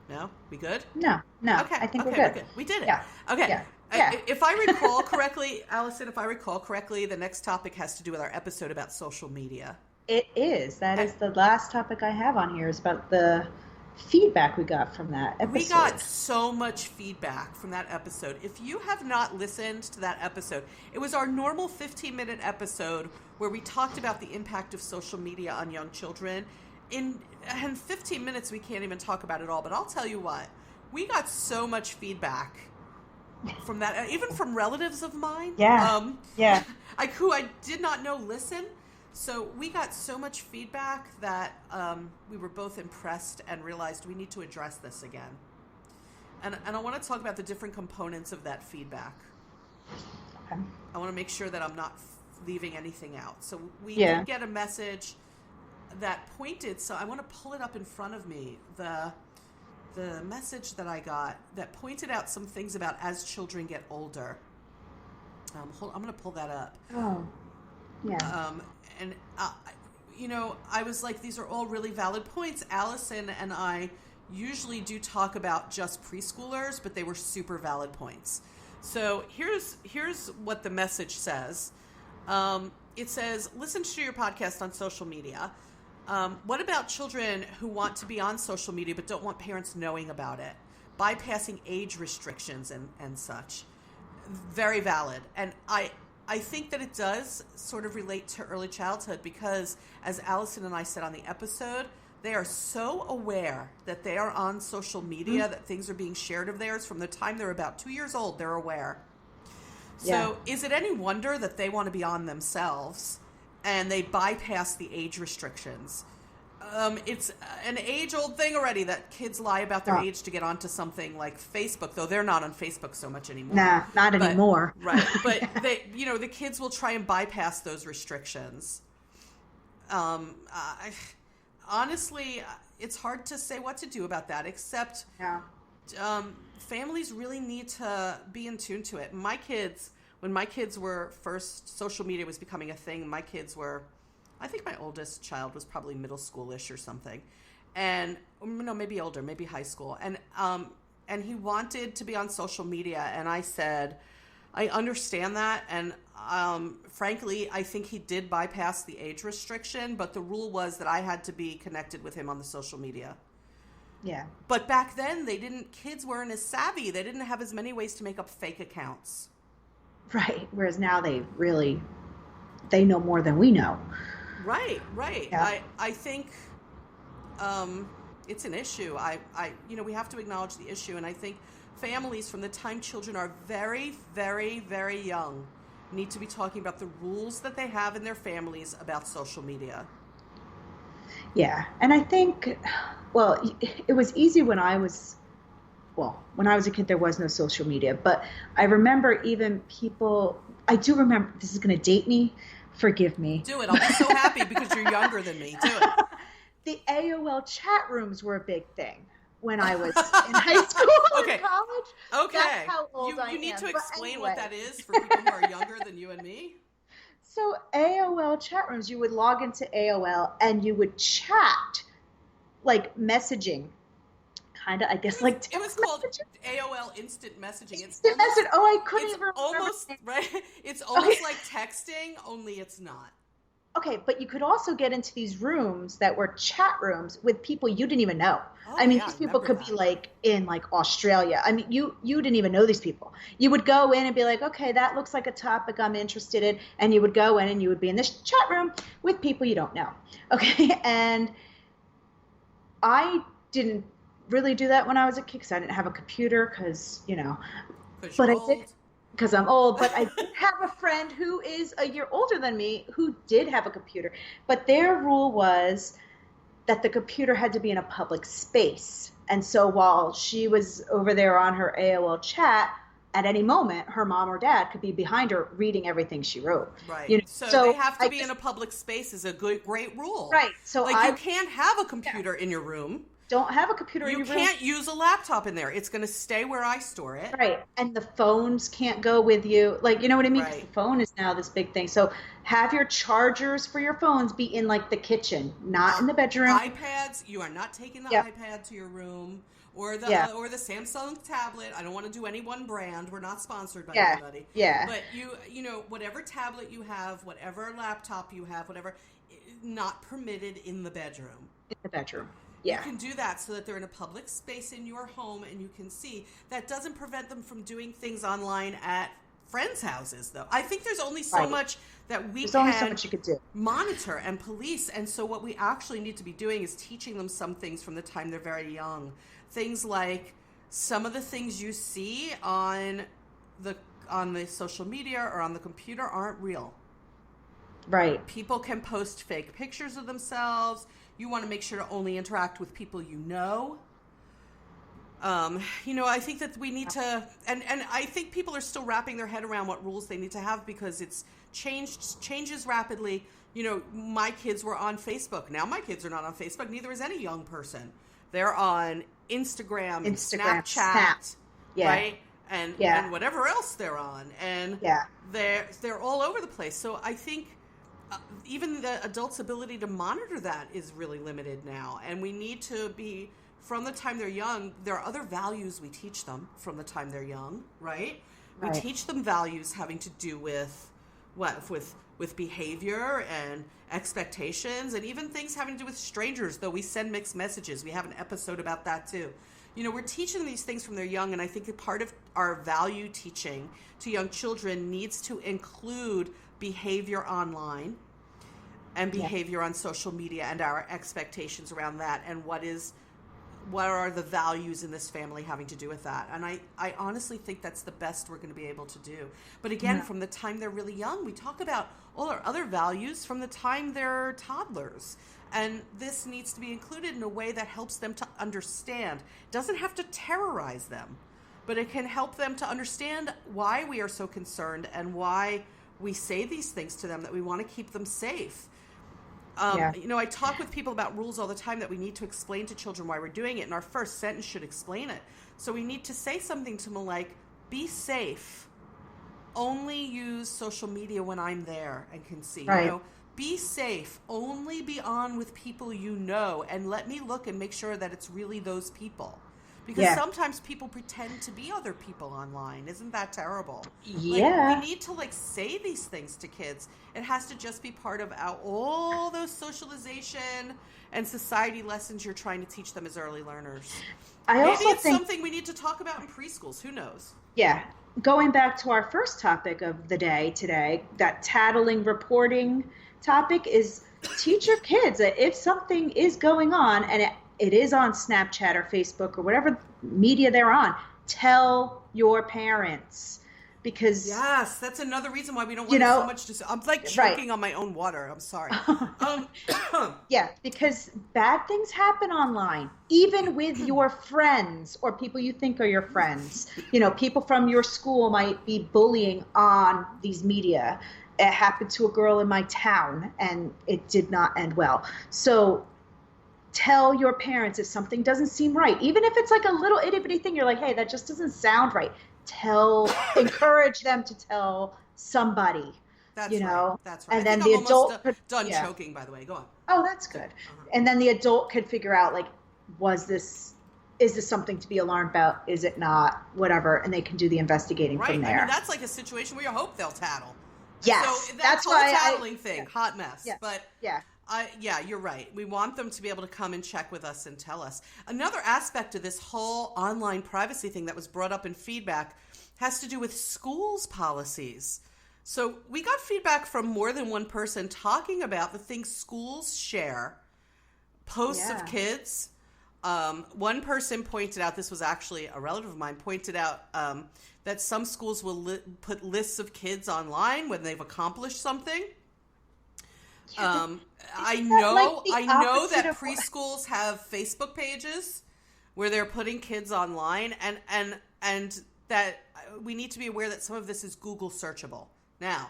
No? We good? No. Okay. I think we're good. We did it. Yeah. Okay. Yeah. If I recall correctly, Allison, the next topic has to do with our episode about social media. It is. That is the last topic I have on here is about the feedback we got from that episode. We got so much feedback from that episode. If you have not listened to that episode, it was our normal 15-minute episode where we talked about the impact of social media on young children. In 15 minutes, we can't even talk about it all, but I'll tell you what, we got so much feedback from that, even from relatives of mine. Who I did not know listen. So we got so much feedback that we were both impressed and realized we need to address this again. And I want to talk about the different components of that feedback. Okay. I want to make sure that I'm not leaving anything out. So we did get a message that pointed, so I want to pull it up in front of me, the message that I got that pointed out some things about as children get older. I'm going to pull that up. Oh, yeah. And, I was like, these are all really valid points. Allison and I usually do talk about just preschoolers, but they were super valid points. So here's what the message says. It says, listen to your podcast on social media. What about children who want to be on social media but don't want parents knowing about it? Bypassing age restrictions and such. Very valid. And I think that it does sort of relate to early childhood because, as Allison and I said on the episode, they are so aware that they are on social media, that things are being shared of theirs from the time they're about 2 years old. They're aware. So is it any wonder that they want to be on themselves and they bypass the age restrictions? It's an age-old thing already that kids lie about their age to get onto something like Facebook, though they're not on Facebook so much anymore. Nah, not anymore. Right, but the kids will try and bypass those restrictions. Honestly, it's hard to say what to do about that, except families really need to be in tune to it. When my kids were first, social media was becoming a thing, my kids were, I think my oldest child was probably middle schoolish or something. And no, maybe older, maybe high school. And he wanted to be on social media. And I said, I understand that. And frankly, I think he did bypass the age restriction, but the rule was that I had to be connected with him on the social media. Yeah. But back then kids weren't as savvy. They didn't have as many ways to make up fake accounts. Right. Whereas now they know more than we know. Right. Yeah. I think it's an issue. We have to acknowledge the issue, and I think families, from the time children are very, very, very young, need to be talking about the rules that they have in their families about social media. Yeah, and I think, it was easy when I was a kid, there was no social media, but I remember I do remember, this is going to date me, forgive me. Do it, I'll be so happy because you're younger than me, do it. The AOL chat rooms were a big thing when I was in high school Okay. and college. Okay. That's how old I am. You need to But explain anyway. what that is for people who are younger than you and me. So AOL chat rooms, you would log into AOL and you would chat, like messaging, kind of, I guess, like It was called AOL Instant Messaging. Instant message. Oh, I couldn't It's even remember. almost right. It's almost like texting, only it's not. Okay, but you could also get into these rooms that were chat rooms with people you didn't even know. Oh, I mean, yeah, these people remember could that. be like in like Australia. I mean, you didn't even know these people. You would go in and be like, okay, that looks like a topic I'm interested in, and you would go in and you would be in this chat room with people you don't know. Okay, and I didn't really do that when I was a kid because I didn't have a computer because But I did. Because I'm old, but I did have a friend who is a year older than me who did have a computer. But their rule was that the computer had to be in a public space. And so while she was over there on her AOL chat, at any moment, her mom or dad could be behind her reading everything she wrote. Right. So they have to be in a public space is a great rule. Right. So you can't have a computer in your room. Don't have a computer in your room. You can't use a laptop in there. It's going to stay where I store it. Right. And the phones can't go with you. Like, you know what I mean? 'Cause Right. the phone is now this big thing. So have your chargers for your phones be in like the kitchen, not in the bedroom. iPads, you are not taking the iPad to your room or the Samsung tablet. I don't want to do any one brand. We're not sponsored by anybody. Yeah. But whatever tablet you have, whatever laptop you have, whatever, not permitted in the bedroom. In the bedroom. Yeah. You can do that so that they're in a public space in your home and you can see. That doesn't prevent them from doing things online at friends' houses, though. I think there's only so much that There's only so much you could do. Monitor and police. And so what we actually need to be doing is teaching them some things from the time they're very young. Things like some of the things you see on the social media or on the computer aren't real. Right. People can post fake pictures of themselves. You want to make sure to only interact with people you know. I think that we need to, and I think people are still wrapping their head around what rules they need to have because it's changes rapidly. My kids were on Facebook. Now my kids are not on Facebook. Neither is any young person. They're on Instagram, Snapchat, Snap. Yeah. right? And whatever else they're on. And they're all over the place. So I think even the adult's ability to monitor that is really limited now. And we need to be, from the time they're young, there are other values we teach them from the time they're young, right? We teach them values having to do with with behavior and expectations and even things having to do with strangers, though we send mixed messages. We have an episode about that too. We're teaching these things from they're young, and I think that part of our value teaching to young children needs to include behavior online and behavior on social media and our expectations around that and what are the values in this family having to do with that. And I honestly think that's the best we're going to be able to do. But again, from the time they're really young, we talk about all our other values from the time they're toddlers. And this needs to be included in a way that helps them to understand. It doesn't have to terrorize them, but it can help them to understand why we are so concerned and why we say these things to them, that we want to keep them safe. I talk with people about rules all the time, that we need to explain to children why we're doing it, and our first sentence should explain it. So we need to say something to them like, be safe. Only use social media when I'm there and can see. Right. Be safe. Only be on with people you know, and let me look and make sure that it's really those people. Because sometimes people pretend to be other people online. Isn't that terrible? Yeah. We need to say these things to kids. It has to just be part of all those socialization and society lessons you're trying to teach them as early learners. Maybe it's something we need to talk about in preschools. Who knows? Yeah. Going back to our first topic of the day today, that tattling reporting topic, is teach your kids that if something is going on and it is on Snapchat or Facebook or whatever media they're on, tell your parents. Because yes, that's another reason why we don't want so much to. I'm choking on my own water. I'm sorry. Yeah, because bad things happen online, even with your friends or people you think are your friends. People from your school might be bullying on these media. It happened to a girl in my town, and it did not end well. So tell your parents if something doesn't seem right, even if it's a little itty-bitty thing. You're like, hey, that just doesn't sound right. Encourage them to tell somebody. That's right. That's right. And then the adult done choking, by the way. Go on. Oh, that's good. And then the adult could figure out is this something to be alarmed about? Is it not? Whatever, and they can do the investigating from there. I mean, that's a situation where you hope they'll tattle. Yes, so that's why tattling thing, hot mess. Yeah. But yeah. You're right. We want them to be able to come and check with us and tell us. Another aspect of this whole online privacy thing that was brought up in feedback has to do with schools' policies. So we got feedback from more than one person talking about the things schools share, posts of kids. One person pointed out, this was actually a relative of mine, pointed out that some schools will put lists of kids online when they've accomplished something. I know that preschools have Facebook pages where they're putting kids online, and that we need to be aware that some of this is Google searchable. Now,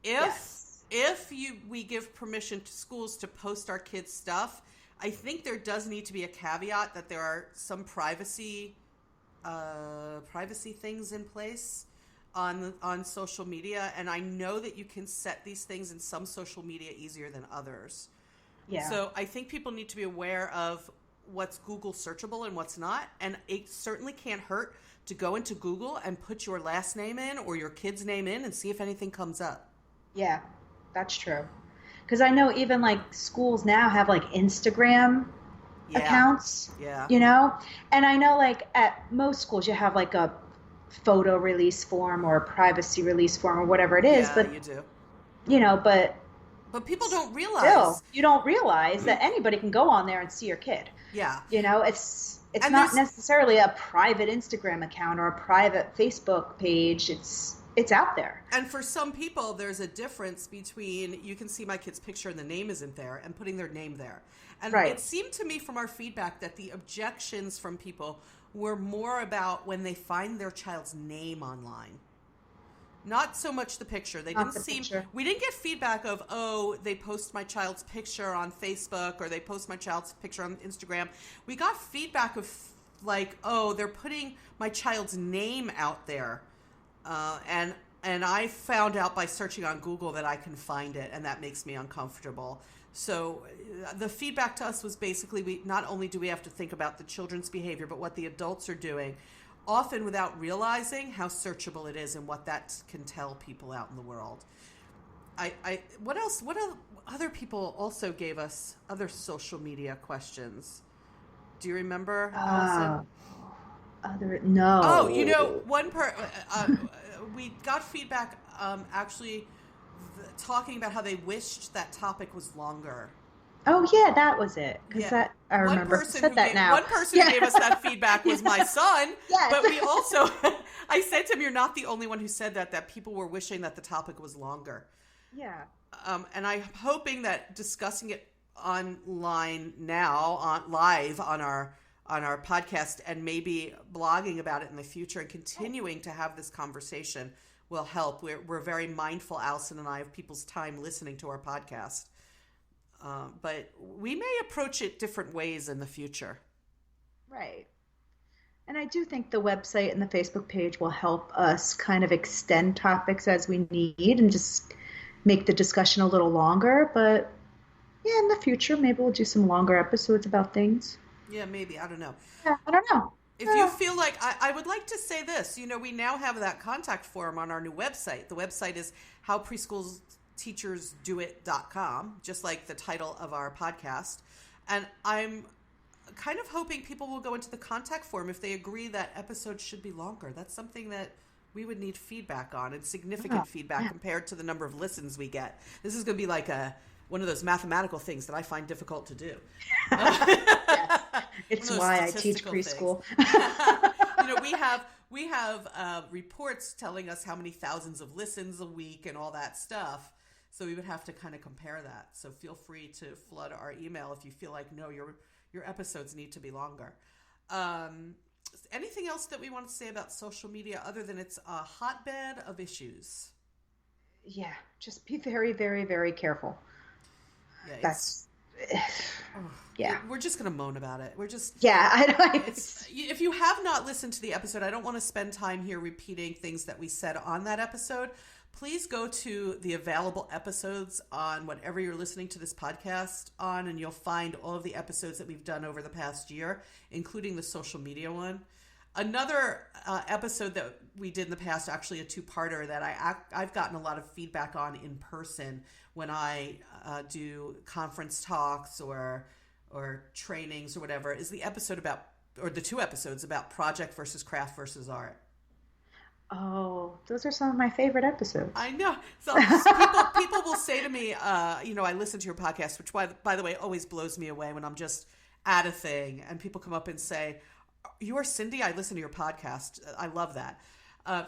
if we give permission to schools to post our kids' stuff, I think there does need to be a caveat that there are some privacy things in place on social media, and I know that you can set these things in some social media easier than others. Yeah. So I think people need to be aware of what's Google searchable and what's not, and it certainly can't hurt to go into Google and put your last name in or your kid's name in and see if anything comes up. Yeah, that's true. Because I know even schools now have Instagram accounts. Yeah. And I know at most schools you have a photo release form or a privacy release form or whatever it is. Yeah, but you do. But people don't realize. Still, you don't realize that anybody can go on there and see your kid. Yeah. It's not necessarily a private Instagram account or a private Facebook page. It's out there. And for some people, there's a difference between you can see my kid's picture and the name isn't there and putting their name there. And it seemed to me from our feedback that the objections from people were more about when they find their child's name online. Not so much the picture. We didn't get feedback of, they post my child's picture on Facebook or they post my child's picture on Instagram. We got feedback of they're putting my child's name out there. And I found out by searching on Google that I can find it, and that makes me uncomfortable. So the feedback to us was basically we not only do we have to think about the children's behavior, but what the adults are doing, often without realizing how searchable it is and what that can tell people out in the world. What else? What other people also gave us other social media questions? Do you remember, Allison? No. Oh, we got feedback actually talking about how they wished that topic was longer. Oh yeah, that was it. Because I remember. One person who gave us that feedback was my son. Yes. But we also, I said to him, "You're not the only one who said that. That people were wishing that the topic was longer." Yeah. And I'm hoping that discussing it online now, on live on our podcast, and maybe blogging about it in the future, and continuing to have this conversation will help. We're very mindful, Allison and I, of people's time listening to our podcast, but we may approach it different ways in the future. Right. And I do think the website and the Facebook page will help us kind of extend topics as we need and just make the discussion a little longer. But yeah, in the future, maybe we'll do some longer episodes about things. Yeah, maybe. I don't know. Yeah, I don't know. If you feel like, I would like to say this, we now have that contact form on our new website. The website is howpreschoolteachersdoit.com, just like the title of our podcast. And I'm kind of hoping people will go into the contact form if they agree that episodes should be longer. That's something that we would need feedback on, and significant feedback compared to the number of listens we get. This is going to be like one of those mathematical things that I find difficult to do. Yes. It's why I teach preschool. we have reports telling us how many thousands of listens a week and all that stuff. So we would have to kind of compare that. So feel free to flood our email if you feel like, no, your episodes need to be longer. Anything else that we want to say about social media other than it's a hotbed of issues? Yeah, just be very, very, very careful. Yeah, yeah. We're just going to moan about it. If you have not listened to the episode, I don't want to spend time here repeating things that we said on that episode. Please go to the available episodes on whatever you're listening to this podcast on, and you'll find all of the episodes that we've done over the past year, including the social media one. Another episode that we did in the past, actually a two-parter that I've gotten a lot of feedback on in person when I do conference talks or trainings or whatever, is the episode the two episodes about project versus craft versus art. Oh, those are some of my favorite episodes. I know. So people will say to me, I listen to your podcast, which by the way always blows me away when I'm just at a thing and people come up and say, "You are Cindy? I listen to your podcast." I love that.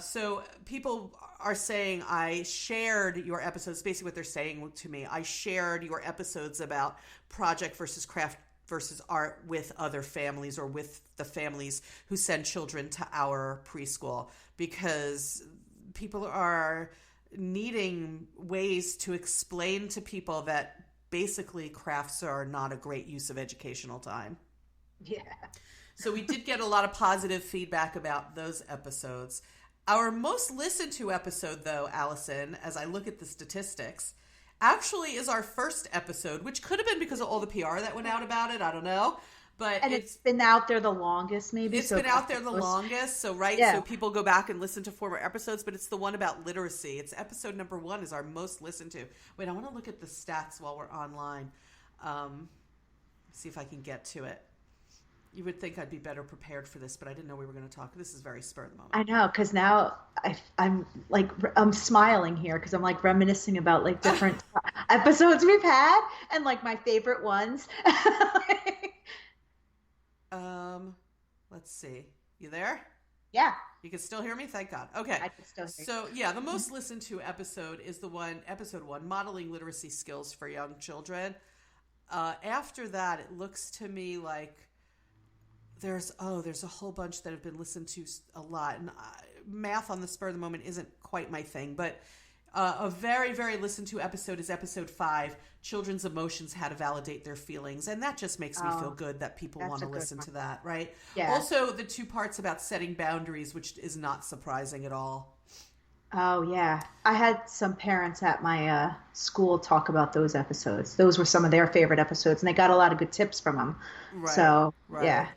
So people are saying I shared your episodes. Basically what they're saying to me, I shared your episodes about project versus craft versus art with other families or with the families who send children to our preschool, because people are needing ways to explain to people that basically crafts are not a great use of educational time. Yeah. So we did get a lot of positive feedback about those episodes. Our most listened to episode, though, Allison, as I look at the statistics, actually is our first episode, which could have been because of all the PR that went out about it. I don't know. And it's been out there the longest, maybe. It's been out there the longest. So, right. Yeah. So people go back and listen to former episodes, but it's the one about literacy. It's episode number 1 is our most listened to. Wait, I want to look at the stats while we're online. See if I can get to it. You would think I'd be better prepared for this, but I didn't know we were going to talk. This is very spur of the moment. I know, because now I'm smiling here because I'm like reminiscing about like different episodes we've had and like my favorite ones. Let's see. You there? Yeah. You can still hear me? Thank God. Okay. I can still hear you. So, yeah, the most listened to episode is episode 1, Modeling Literacy Skills for Young Children. After that, it looks to me like there's a whole bunch that have been listened to a lot. And math on the spur of the moment isn't quite my thing, but a very, very listened to episode is episode 5, Children's Emotions, How to Validate Their Feelings. And that just makes me feel good that people want to listen to that, right? Yeah. Also, the 2 parts about setting boundaries, which is not surprising at all. Oh, yeah. I had some parents at my school talk about those episodes. Those were some of their favorite episodes, and they got a lot of good tips from them. Right. So, right. Yeah.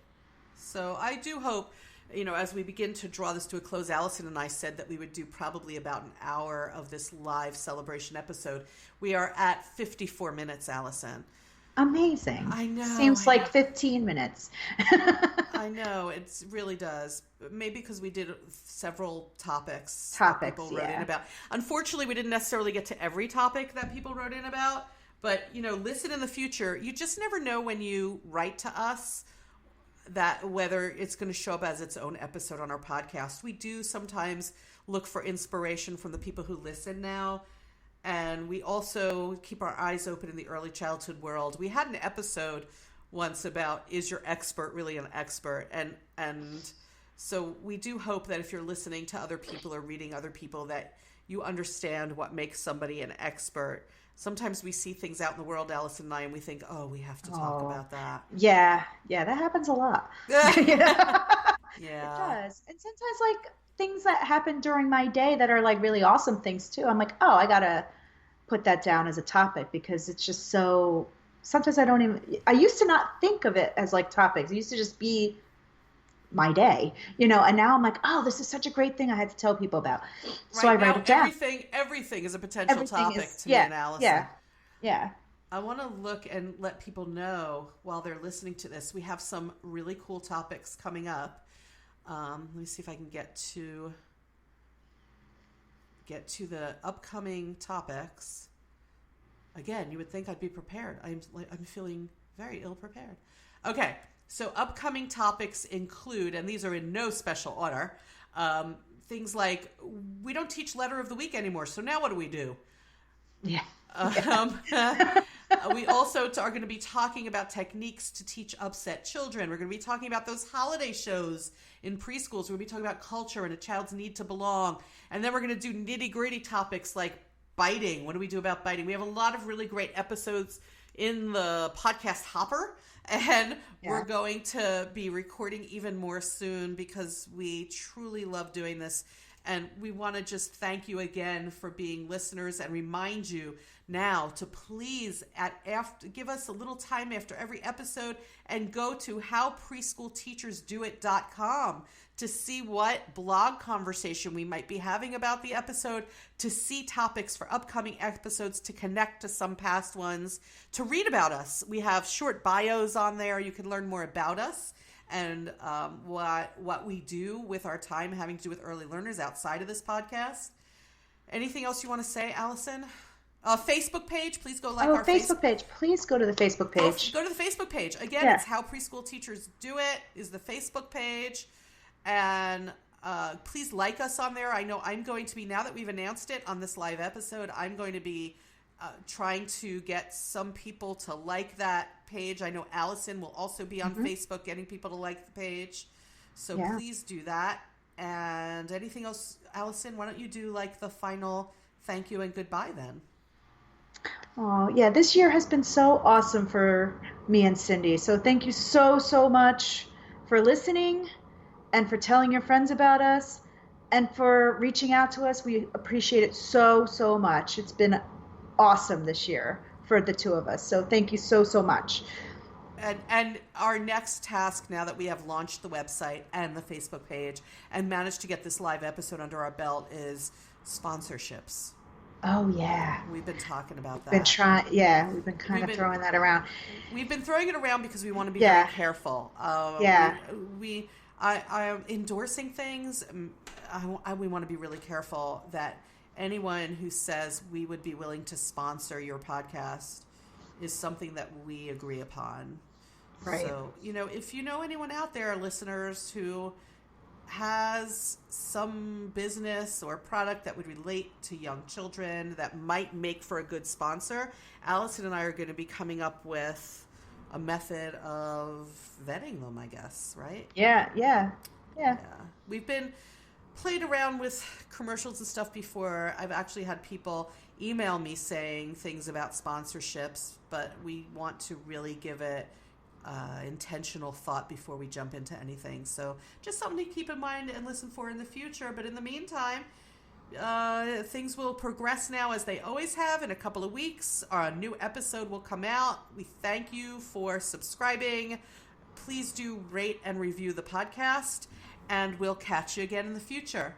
So I do hope, as we begin to draw this to a close, Allison and I said that we would do probably about an hour of this live celebration episode. We are at 54 minutes, Allison. Amazing. I know. Seems like 15 minutes. I know. It really does. Maybe because we did several topics people wrote in about. Unfortunately, we didn't necessarily get to every topic that people wrote in about. But, listen in the future. You just never know when you write to us that whether it's going to show up as its own episode on our podcast. We do sometimes look for inspiration from the people who listen now. And we also keep our eyes open in the early childhood world. We had an episode once about, is your expert really an expert? And so we do hope that if you're listening to other people or reading other people, that you understand what makes somebody an expert. Sometimes we see things out in the world, Allison and I, and we think, oh, we have to talk about that. Yeah, that happens a lot. Yeah. It does. And sometimes like things that happen during my day that are like really awesome things too. I'm like, oh, I gotta put that down as a topic because it's just so, sometimes I used to not think of it as like topics. It used to just be my day, and now I'm like, oh, this is such a great thing I had to tell people about. So I write it down. Everything is a potential topic to me and Allison. Yeah. I want to look and let people know while they're listening to this, we have some really cool topics coming up. Let me see if I can get to the upcoming topics. Again, you would think I'd be prepared. I'm feeling very ill prepared. Okay, so upcoming topics include, and these are in no special order, things like we don't teach letter of the week anymore. So now what do we do? Yeah. We also are going to be talking about techniques to teach upset children. We're going to be talking about those holiday shows in preschools. We're going to be talking about culture and a child's need to belong. And then we're going to do nitty-gritty topics like biting. What do we do about biting? We have a lot of really great episodes in the podcast hopper. And we're going to be recording even more soon because we truly love doing this. And we want to just thank you again for being listeners and remind you now to please give us a little time after every episode and go to howpreschoolteachersdoit.com to see what blog conversation we might be having about the episode, to see topics for upcoming episodes, to connect to some past ones, to read about us. We have short bios on there. You can learn more about us and what we do with our time having to do with early learners outside of this podcast. Anything else you want to say, Allison? Facebook page, please go like our Facebook page. Please go to the Facebook page. Go to the Facebook page. Again, it's How Preschool Teachers Do It is the Facebook page. And please like us on there. I know I'm going to be, now that we've announced it on this live episode, I'm going to be trying to get some people to like that page. I know Allison will also be on Facebook getting people to like the page. So please do that. And anything else, Allison, why don't you do like the final thank you and goodbye then? Oh, yeah, this year has been so awesome for me and Cindy. So thank you so, so much for listening and for telling your friends about us and for reaching out to us. We appreciate it so, so much. It's been awesome this year for the two of us. So thank you so, so much. And our next task, now that we have launched the website and the Facebook page and managed to get this live episode under our belt, is sponsorships. Oh, yeah. We've been talking about that. We've been throwing that around. We've been throwing it around because we want to be very careful. I am endorsing things. We want to be really careful that anyone who says we would be willing to sponsor your podcast is something that we agree upon. Right. So, if you know anyone out there, listeners, who has some business or product that would relate to young children that might make for a good sponsor, Allison and I are going to be coming up with a method of vetting them, I guess, right? Yeah. We've been played around with commercials and stuff before. I've actually had people email me saying things about sponsorships, but we want to really give it intentional thought before we jump into anything. So just something to keep in mind and listen for in the future. But in the meantime, things will progress now as they always have. In a couple of weeks, our new episode will come out. We thank you for subscribing. Please do rate and review the podcast, and we'll catch you again in the future.